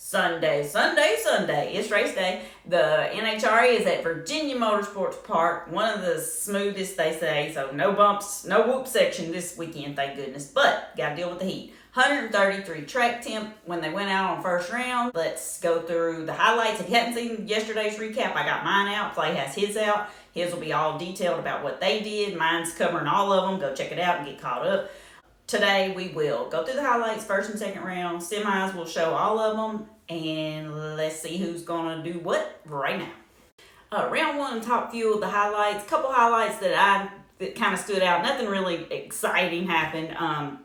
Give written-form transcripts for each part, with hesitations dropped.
Sunday. It's race day. The NHRA is at Virginia Motorsports Park, one of the smoothest, they say. So no bumps, no whoop section this weekend, thank goodness. But got to deal with the heat. 133 track temp when they went out on first round. Let's go through the highlights. If you hadn't seen yesterday's recap, I got mine out. Clay has his out. His will be all detailed about what they did. Mine's covering all of them. Go check it out and get caught up. Today we will go through the highlights, first and second round. Semis will show all of them. And let's see who's going to do what right now. Round one, top few of the highlights. Couple highlights that kind of stood out. Nothing really exciting happened.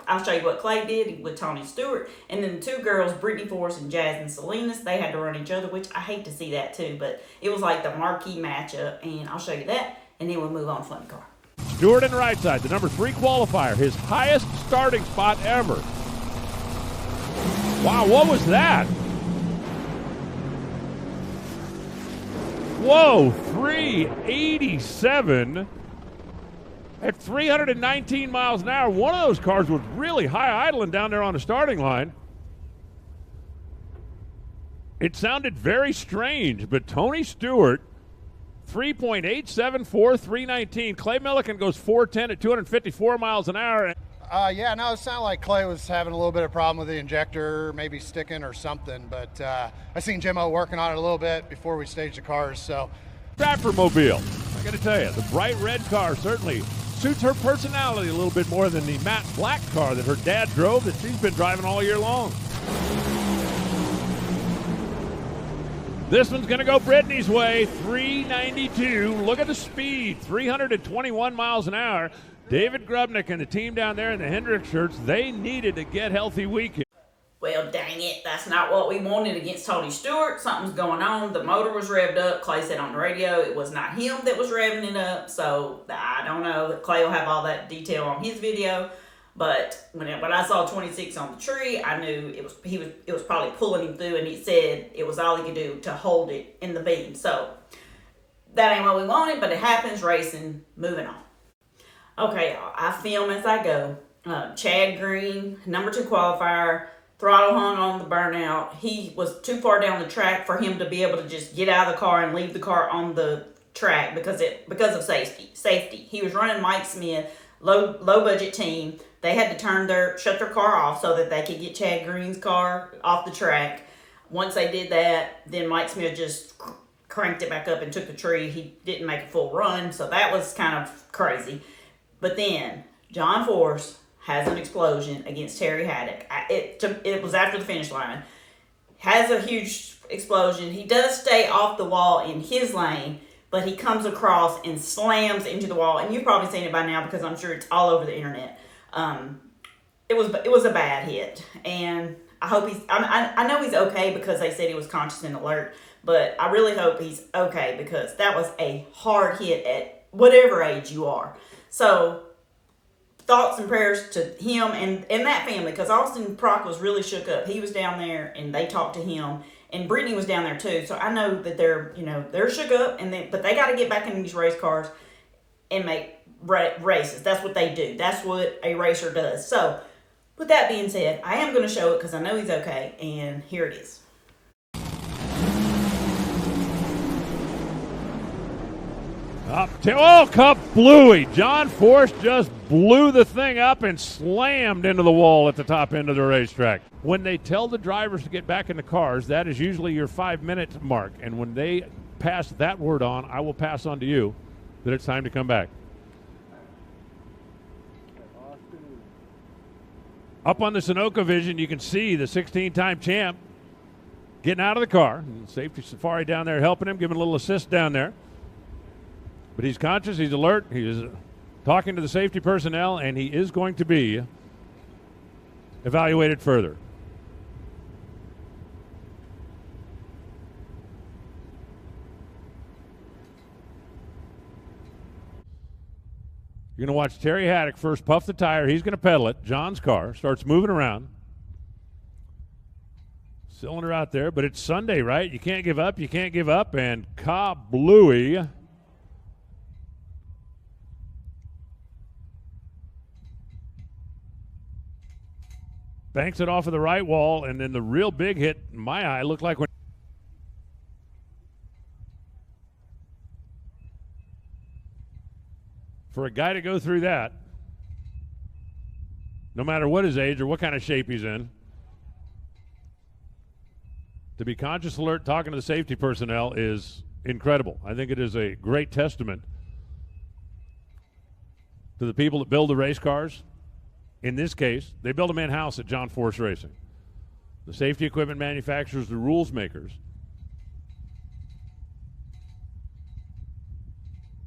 I'll show you what Clay did with Tony Stewart. And then the two girls, Brittany Force and Jasmine Salinas, they had to run each other, which I hate to see that too. But it was like the marquee matchup. And I'll show you that. And then we'll move on to Funny Car. Stewart in the right side, the number 3 qualifier, his highest starting spot ever. Wow, what was that? Whoa, 387 at 319 miles an hour. One of those cars was really high idling down there on the starting line. It sounded very strange, but Tony Stewart, 3.874, 319. Clay Millican goes 410 at 254 miles an hour. It sounded like Clay was having a little bit of problem with the injector, maybe sticking or something, but I seen Jimmo working on it a little bit before we staged the cars, so. Stratford Mobile, I gotta tell you, the bright red car certainly suits her personality a little bit more than the matte black car that her dad drove that she's been driving all year long. This one's gonna go Brittany's way, 392. Look at the speed, 321 miles an hour. David Grubnick and the team down there in the Hendrick shirts, they needed to get healthy weekend. Well, dang it, that's not what we wanted against Tony Stewart. Something's going on. The motor was revved up. Clay said on the radio it was not him that was revving it up. So I don't know. Clay will have all that detail on his video. But when I saw 26 on the tree, I knew it was probably pulling him through, and he said it was all he could do to hold it in the beam. So that ain't what we wanted, but it happens. Racing, moving on. Okay, y'all, I film as I go. Chad Green, number 2 qualifier, throttle hung on the burnout. He was too far down the track for him to be able to just get out of the car and leave the car on the track because of safety. He was running Mike Smith, low budget team. They had to shut their car off so that they could get Chad Green's car off the track. Once they did that, then Mike Smith just cranked it back up and took the tree. He didn't make a full run, so that was kind of crazy. But then John Force has an explosion against Terry Haddock. It was after the finish line. Has a huge explosion. He does stay off the wall in his lane, but he comes across and slams into the wall. And you've probably seen it by now because I'm sure it's all over the internet. It was a bad hit, and I hope I know he's okay because they said he was conscious and alert. But I really hope he's okay because that was a hard hit at whatever age you are. So, thoughts and prayers to him and that family, because Austin Prock was really shook up. He was down there, and they talked to him, and Brittany was down there too. So I know that they're shook up, but they got to get back in these race cars and make races. That's what they do. That's what a racer does. So, with that being said, I am going to show it because I know he's okay, and here it is. Cup bluey. John Force just blew the thing up and slammed into the wall at the top end of the racetrack. When they tell the drivers to get back in the cars, that is usually your 5-minute mark. And when they pass that word on, I will pass on to you that it's time to come back. Up on the Sunoco Vision, you can see the 16-time champ getting out of the car. And Safety Safari down there helping him, giving a little assist down there. But he's conscious, he's alert, he's talking to the safety personnel, and he is going to be evaluated further. You're going to watch Terry Haddock first puff the tire. He's going to pedal it. John's car starts moving around. Cylinder out there, but it's Sunday, right? You can't give up, and kablooey. banks it off of the right wall, and then the real big hit, in my eye, looked like when for a guy to go through that, no matter what his age or what kind of shape he's in, to be conscious, alert, talking to the safety personnel is incredible. I think it is a great testament to the people that build the race cars. In this case, they build them in-house at John Force Racing. The safety equipment manufacturers, the rules makers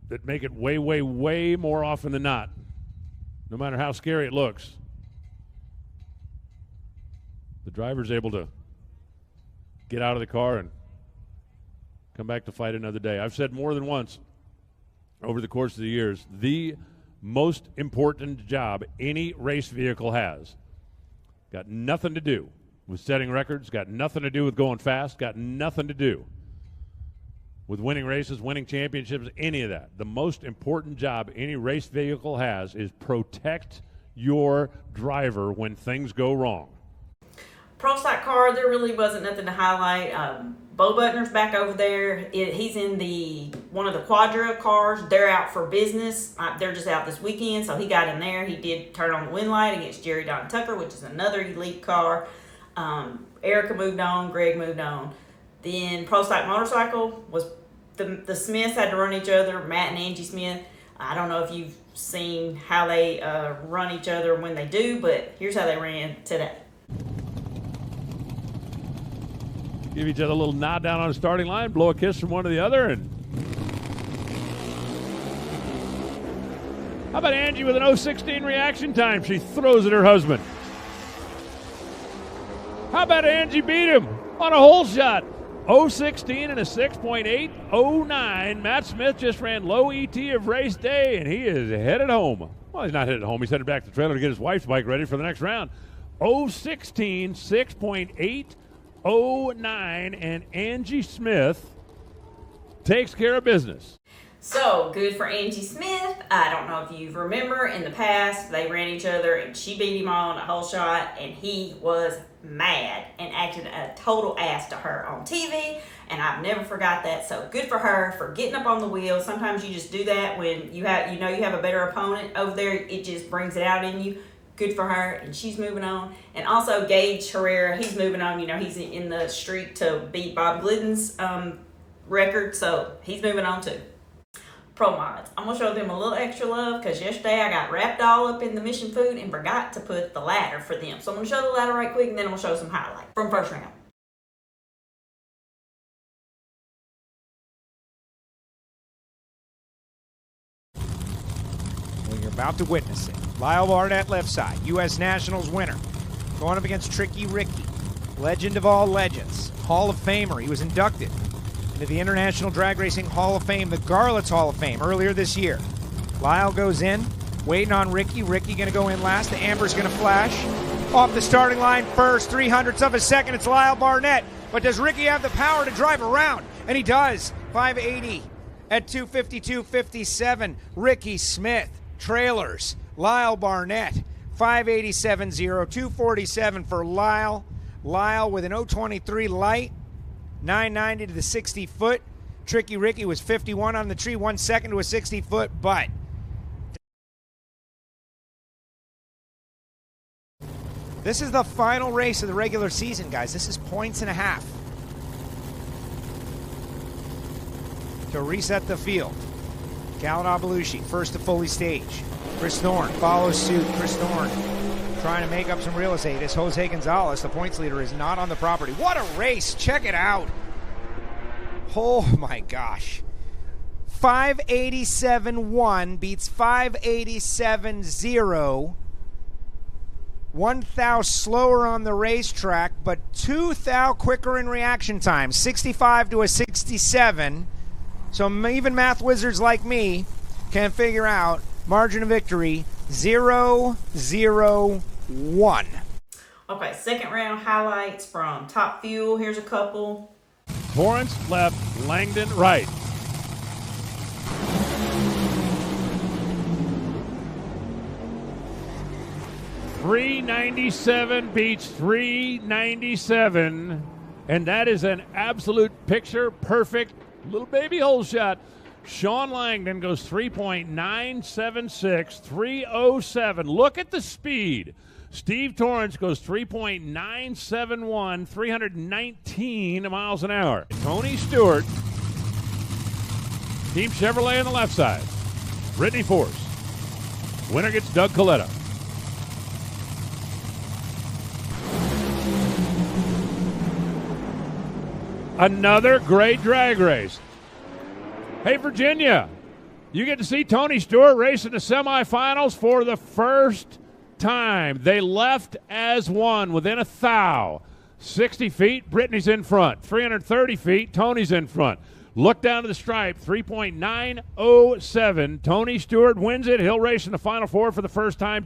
that make it way, way, way more often than not, no matter how scary it looks, the driver's able to get out of the car and come back to fight another day. I've said more than once over the course of the years, the most important job any race vehicle has got nothing to do with setting records, got nothing to do with going fast, got nothing to do with winning races, winning championships, any of that. The most important job any race vehicle has is protect your driver when things go wrong. Pro Stock car, there really wasn't nothing to highlight. Bo Butner's back over there. He's in one of the Quadra cars. They're out for business. They're just out this weekend, so he got in there. He did turn on the win light against Jerry Don Tucker, which is another elite car. Erica moved on. Greg moved on. Then Pro Stock Motorcycle was the Smiths had to run each other, Matt and Angie Smith. I don't know if you've seen how they run each other when they do, but here's how they ran today. Give each other a little nod down on the starting line, blow a kiss from one to the other, and how about Angie with an 0:16 reaction time? She throws at her husband. How about Angie beat him on a hole shot? 0:16 and a 6.809. Matt Smith just ran low ET of race day, and he is headed home. Well, he's not headed home. He's headed back to the trailer to get his wife's bike ready for the next round. 0:16, 6.809, and Angie Smith takes care of business. So, good for Angie Smith. I don't know if you remember, in the past, they ran each other, and she beat him on a hole shot, and he was mad and acted a total ass to her on TV, and I've never forgot that. So, good for her for getting up on the wheel. Sometimes you just do that when you have a better opponent over there. It just brings it out in you. Good for her, and she's moving on. And also, Gage Herrera, he's moving on. He's in the streak to beat Bob Glidden's record, so he's moving on too. Pro Mods. I'm going to show them a little extra love because yesterday I got wrapped all up in the mission food and forgot to put the ladder for them. So I'm going to show the ladder right quick, and then I'm going to show some highlights from first round. Well, you're about to witness it. Lyle Barnett, left side, U.S. Nationals winner, going up against Tricky Ricky, legend of all legends, Hall of Famer. He was inducted into the International Drag Racing Hall of Fame, the Garlits Hall of Fame, earlier this year. Lyle goes in, waiting on Ricky. Ricky going to go in last. The Amber's going to flash. Off the starting line first, 0.03 of a second. It's Lyle Barnett. But does Ricky have the power to drive around? And he does. 580 at 252.57. Ricky Smith, trailers. Lyle Barnett, 587.0, 247 for Lyle. Lyle with an 023 light, 990 to the 60-foot. Tricky Ricky was 51 on the tree, 1 second to a 60-foot, but this is the final race of the regular season, guys. This is points and a half to reset the field. Gallant Belushi, first to fully stage. Chris Thorne follows suit. Chris Thorne trying to make up some real estate as Jose Gonzalez, the points leader, is not on the property. What a race. Check it out. Oh, my gosh. 587.1 beats 587.0. 1 thou slower on the racetrack, but 2 thou quicker in reaction time. 65 to a 67. So even math wizards like me can figure out margin of victory 0-0-1. Okay, second round highlights from Top Fuel. Here's a couple. Torrance left, Langdon right. 397 beats 397, and that is an absolute picture-perfect little baby hole shot. Sean Langdon goes 3.976, 307. Look at the speed. Steve Torrance goes 3.971, 319 miles an hour. Tony Stewart, Team Chevrolet on the left side. Brittany Force. Winner gets Doug Coletta. Another great drag race. Hey, Virginia, you get to see Tony Stewart race in the semifinals for the first time. They left as one within a thou. 60 feet, Brittany's in front. 330 feet, Tony's in front. Look down to the stripe, 3.907. Tony Stewart wins it. He'll race in the Final Four for the first time.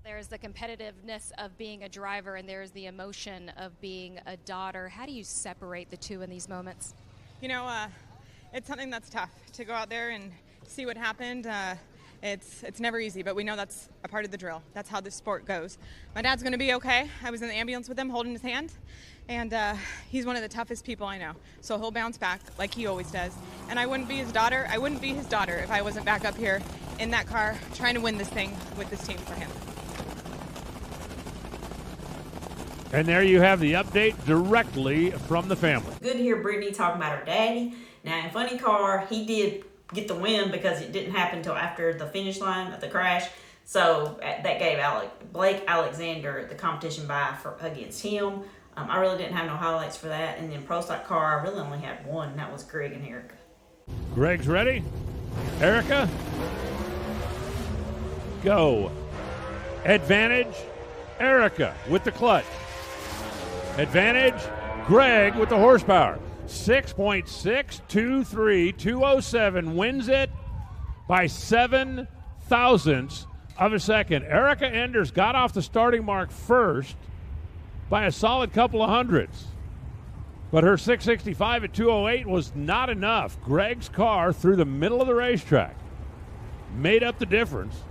There's the competitiveness of being a driver, and there's the emotion of being a daughter. How do you separate the two in these moments? You know, it's something that's tough to go out there and see what happened. It's never easy, but we know that's a part of the drill. That's how this sport goes. My dad's going to be okay. I was in the ambulance with him holding his hand, and he's one of the toughest people I know. So he'll bounce back like he always does. And I wouldn't be his daughter. I wouldn't be his daughter if I wasn't back up here in that car trying to win this thing with this team for him. And there you have the update directly from the family. Good to hear Brittany talking about her daddy. Now, in Funny Car, he did get the win because it didn't happen until after the finish line of the crash. So that gave Blake Alexander the competition against him. I really didn't have no highlights for that. And then Pro Stock Car, I really only had one, and that was Greg and Erica. Greg's ready. Erica, go. Advantage, Erica with the clutch. Advantage, Greg with the horsepower. 6.623, 207, wins it by 7 thousandths of a second. Erica Enders got off the starting mark first by a solid couple of hundredths. But her 665 at 208 was not enough. Greg's car through the middle of the racetrack made up the difference.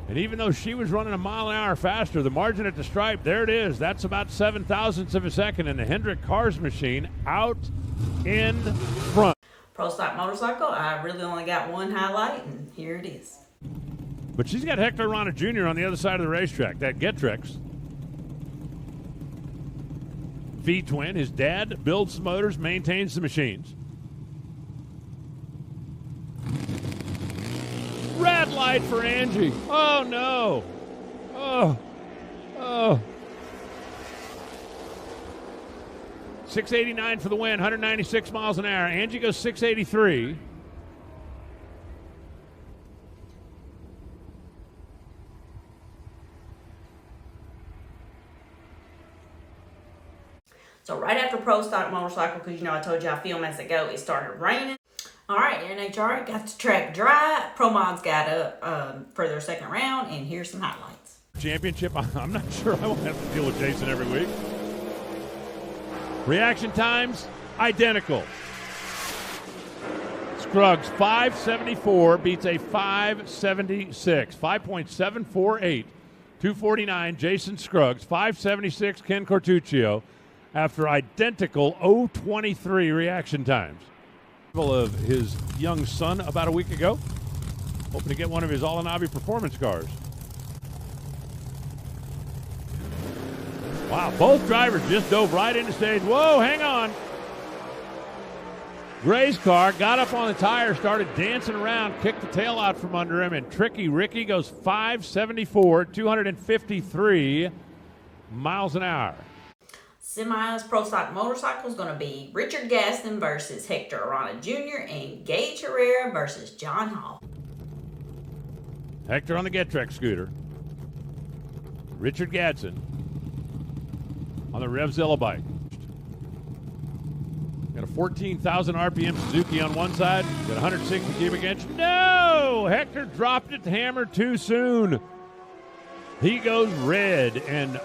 And even though she was running a mile an hour faster, the margin at the stripe, there it is. That's about 7 thousandths of a second. And the Hendrick Cars machine out in front. Pro Stock Motorcycle, I really only got one highlight, and here it is. But she's got Hector Rana Jr. on the other side of the racetrack. That Getrix V-twin. His dad builds the motors, maintains the machines. Red light for Angie. Oh, no. Oh. 689 for the win, 196 miles an hour. Angie goes 683. So right after Pro Stock Motorcycle, because you know I told you I film as I go, it started raining. All right, NHRA got the track dry. Pro Mods got up for their second round, and here's some highlights. Championship, I'm not sure I won't have to deal with Jason every week. Reaction times, identical. Scruggs, 574 beats a 576. 5.748, 249, Jason Scruggs. 576, Ken Cortuccio, after identical 023 reaction times. Of his young son about a week ago, hoping to get one of his All-in-Hobby performance cars. Wow, both drivers just dove right into stage. Whoa, hang on. Gray's car got up on the tire, started dancing around, kicked the tail out from under him, and Tricky Ricky goes 574, 253 miles an hour. Semis Pro Stock Motorcycle is going to be Richard Gaston versus Hector Arana Jr. and Gage Herrera versus John Hall. Hector on the Getrix scooter. Richard Gadsden on the Revzilla bike. Got a 14,000 RPM Suzuki on one side. Got 160 cubic inch. No! Hector dropped it, hammered too soon. He goes red, and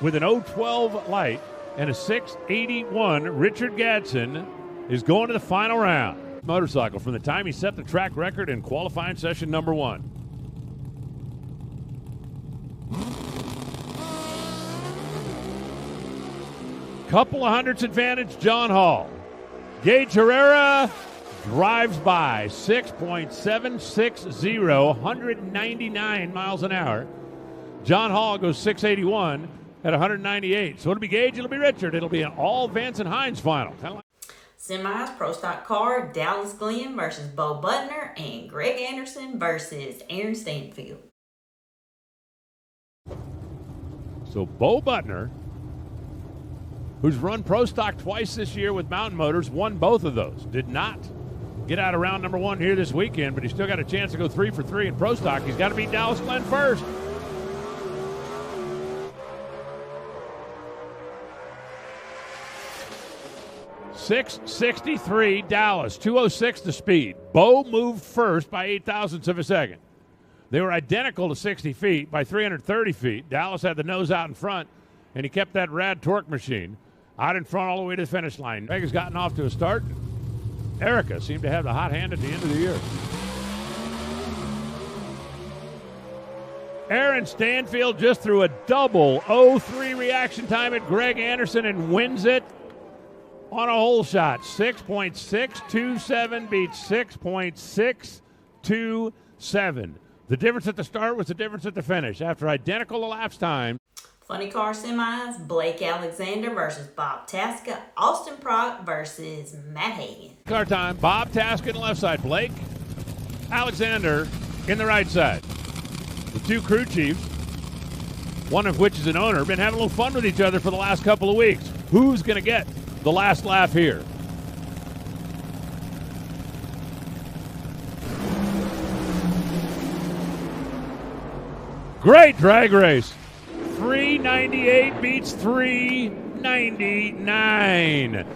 with an 012 light and a 681, Richard Gadsden is going to the final round. Motorcycle from the time he set the track record in qualifying session number 1. couple of hundredths advantage, John Hall. Gage Herrera drives by 6.760, 199 miles an hour. John Hall goes 681 at 198. So it'll be Gage, it'll be Richard. It'll be an all Vance and Hines final. Semis Pro Stock Car, Dallas Glenn versus Bo Butner, and Greg Anderson versus Aaron Stanfield. So Bo Butner, who's run Pro Stock twice this year with Mountain Motors, won both of those. Did not get out of round number 1 here this weekend, but he's still got a chance to go 3 for 3 in Pro Stock. He's got to beat Dallas Glenn first. .663 Dallas, 206 the speed. Bo moved first by 0.08 of a second. They were identical to 60 feet by 330 feet. Dallas had the nose out in front, and he kept that rad torque machine out in front all the way to the finish line. Vegas gotten off to a start. Erica seemed to have the hot hand at the end of the year. Aaron Stanfield just threw a double 0-3 reaction time at Greg Anderson and wins it on a hole shot. 6.627 beats 6.627. The difference at the start was the difference at the finish. After identical elapsed time. Funny car semis, Blake Alexander versus Bob Tasca, Austin Prock versus Matt Hagan. Car time, Bob Tasca in the left side, Blake Alexander in the right side. The two crew chiefs, one of which is an owner, been having a little fun with each other for the last couple of weeks. Who's going to get the last laugh here? Great drag race. 398 beats 399.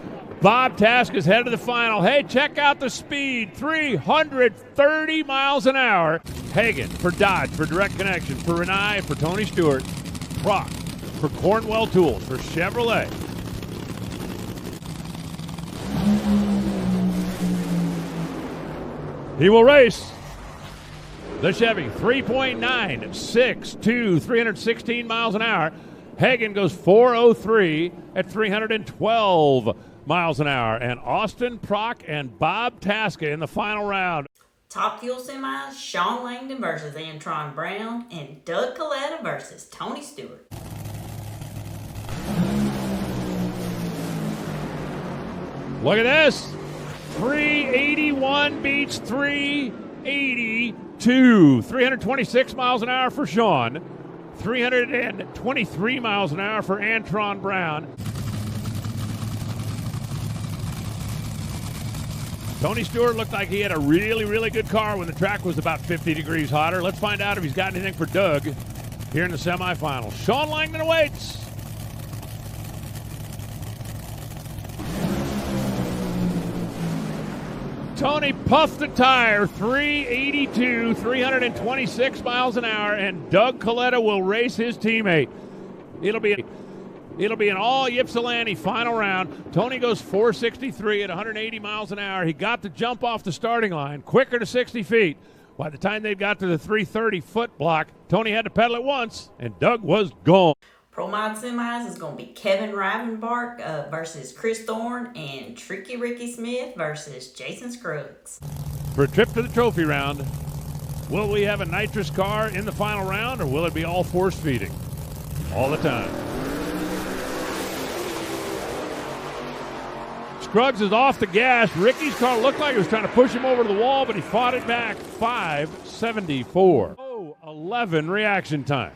Bob Tasca's head of the final. Hey, check out the speed. 330 miles an hour. Hagan for Dodge, for Direct Connection, for Renai, for Tony Stewart. Prock for Cornwell Tools, for Chevrolet. He will race the Chevy, 3.962, 316 miles an hour. Hagan goes 403 at 312 miles an hour. And Austin Prock and Bob Tasca in the final round. Top Fuel semis, Sean Langdon versus Antron Brown, and Doug Coletta versus Tony Stewart. Look at this. 381 beats 382. 326 miles an hour for Sean. 323 miles an hour for Antron Brown. Tony Stewart looked like he had a really, really good car when the track was about 50 degrees hotter. Let's find out if he's got anything for Doug here in the semifinals. Sean Langdon awaits. Tony puffed the tire, 382, 326 miles an hour, and Doug Coletta will race his teammate. It'll be an all Ypsilanti final round. Tony goes 463 at 180 miles an hour. He got the jump off the starting line, quicker to 60 feet. By the time they got to the 330-foot block, Tony had to pedal it once, and Doug was gone. Pro Mod semis is going to be Kevin Rivenbark versus Chris Thorne, and Tricky Ricky Smith versus Jason Scruggs. For a trip to the trophy round, will we have a nitrous car in the final round, or will it be all force feeding all the time? Scruggs is off the gas. Ricky's car looked like it was trying to push him over to the wall, but he fought it back. 574. 0-11 reaction time.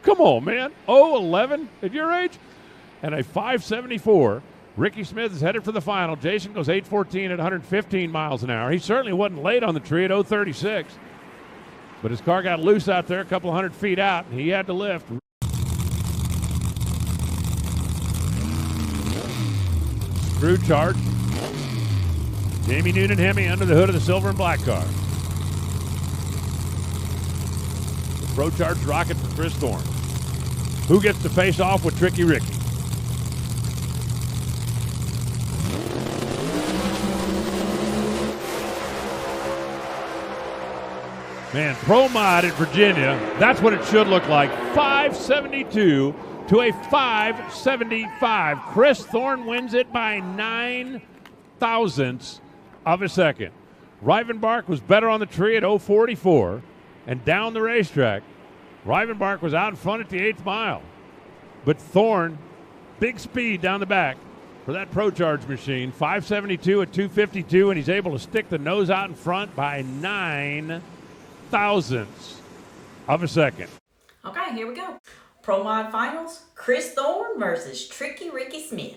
Come on, man. 0-11 at your age? And a 574. Ricky Smith is headed for the final. Jason goes 814 at 115 miles an hour. He certainly wasn't late on the tree at 036. But his car got loose out there a couple of hundred feet out, and he had to lift. Screw charge. Jamie Noonan Hemi under the hood of the silver and black car. The Pro Charge rocket for Chris Thorne. Who gets to face off with Tricky Ricky? Man, Pro Mod in Virginia, that's what it should look like. 572 to to a 575. Chris Thorne wins it by 9 thousandths of a second. Rivenbark was better on the tree at 044, and down the racetrack, Rivenbark was out in front at the 8th mile. But Thorne, big speed down the back for that Pro Charge machine, 572 at 252, and he's able to stick the nose out in front by 9 thousandths of a second. Okay, here we go. Pro Mod Finals, Chris Thorne versus Tricky Ricky Smith.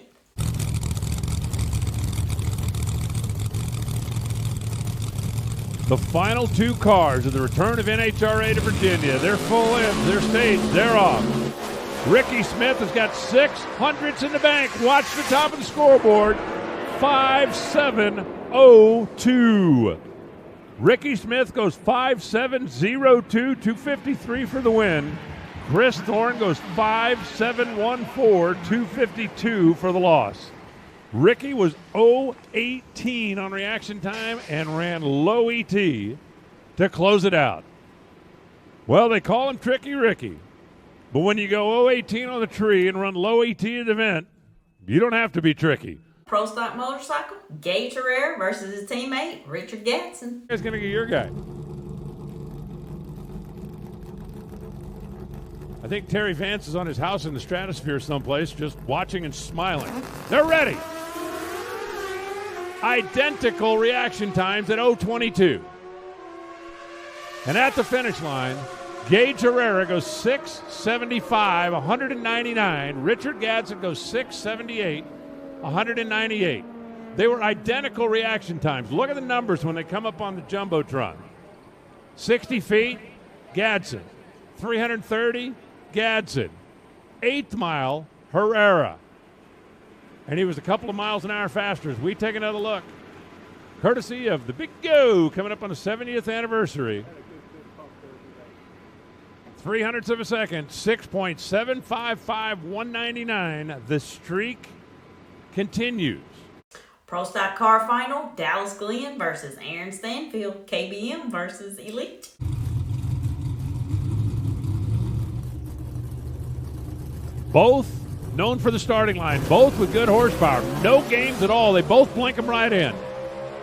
The final two cars of the return of NHRA to Virginia. They're full in, they're staged, they're off. Ricky Smith has got 600ths in the bank. Watch the top of the scoreboard. 5.702. Ricky Smith goes 5.702, 253 for the win. Chris Thorne goes 5.714, 252 for the loss. Ricky was 0.18 on reaction time and ran low ET to close it out. Well, they call him Tricky Ricky. But when you go 0.18 on the tree and run low ET at the event, you don't have to be tricky. Pro Stock Motorcycle, Gage Herrera versus his teammate, Richard Gatson. Who's going to get your guy? I think Terry Vance is on his house in the stratosphere someplace, just watching and smiling. They're ready. Identical reaction times at 0.22. And at the finish line, Gage Herrera goes 6.75, 199. Richard Gadsden goes 6.78, 198. They were identical reaction times. Look at the numbers when they come up on the Jumbotron. 60 feet, Gadsden. 330, Gadsden. 8th mile, Herrera. And he was a couple of miles an hour faster as we take another look. Courtesy of the Big Go coming up on the 70th anniversary. 300ths of a second, 6.755, 199. The streak continues. Pro Stock Car Final, Dallas Glenn versus Aaron Stanfield, KBM versus Elite. Both known for the starting line, both with good horsepower. No games at all. They both blink them right in.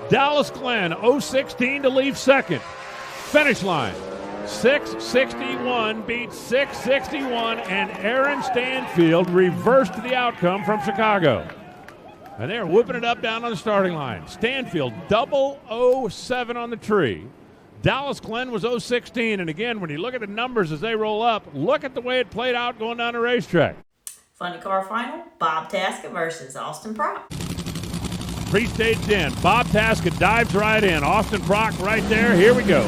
Dallas Glenn, 0.16 to leave second. Finish line, 6.61 beats 6.61, and Aaron Stanfield reversed the outcome from Chicago. And they're whooping it up down on the starting line. Stanfield, 0.07 on the tree. Dallas Glenn was 0.16, and again, when you look at the numbers as they roll up, look at the way it played out going down the racetrack. Funny Car Final, Bob Tasca versus Austin Prock. Pre-staged in. Bob Tasca dives right in. Austin Prock right there. Here we go.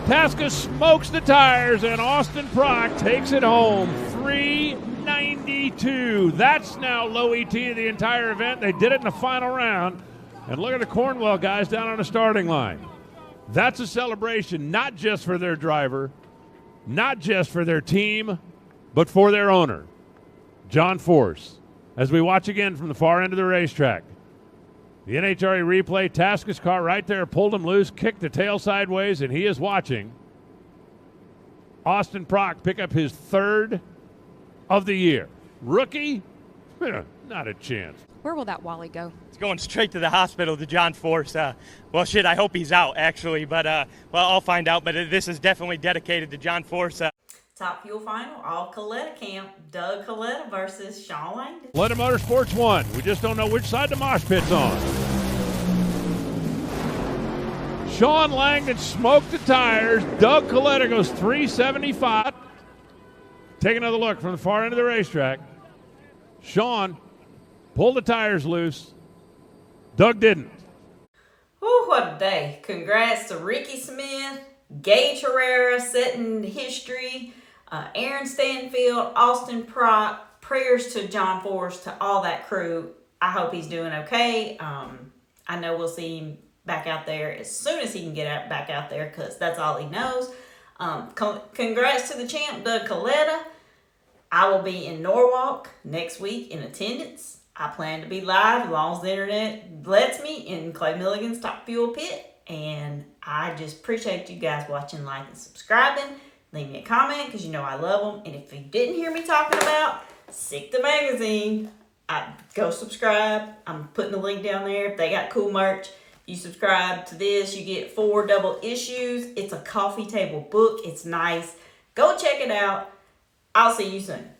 Tasca smokes the tires, and Austin Prock takes it home. 392. That's now low ET of the entire event. They did it in the final round. And look at the Cornwell guys down on the starting line. That's a celebration, not just for their driver, not just for their team, but for their owner, John Force. As we watch again from the far end of the racetrack, the NHRA replay, Tasca's car right there pulled him loose, kicked the tail sideways, and he is watching Austin Prock pick up his 3rd of the year. Rookie? Not a chance. Where will that Wally go? It's going straight to the hospital to John Force. I hope he's out, actually, but I'll find out. But this is definitely dedicated to John Force. Top Fuel Final, all Coletta camp, Doug Coletta versus Sean Langdon. Coletta Motorsports won. We just don't know which side the mosh pit's on. Sean Langdon smoked the tires. Doug Coletta goes 375. Take another look from the far end of the racetrack. Sean pulled the tires loose. Doug didn't. Whew, what a day. Congrats to Ricky Smith, Gage Herrera setting history, Aaron Stanfield, Austin Prock. Prayers to John Force, to all that crew. I hope he's doing okay. I know we'll see him back out there as soon as he can get back out there, because that's all he knows. Congrats to the champ, Doug Coletta. I will be in Norwalk next week in attendance. I plan to be live as long as the internet lets me in Clay Milligan's Top Fuel Pit. And I just appreciate you guys watching, liking, subscribing. leave me a comment because you know I love them. And if you didn't hear me talking about Sick the Magazine, go subscribe. I'm putting the link down there. They got cool merch. You subscribe to this, you get 4 double issues. It's a coffee table book. It's nice. Go check it out. I'll see you soon.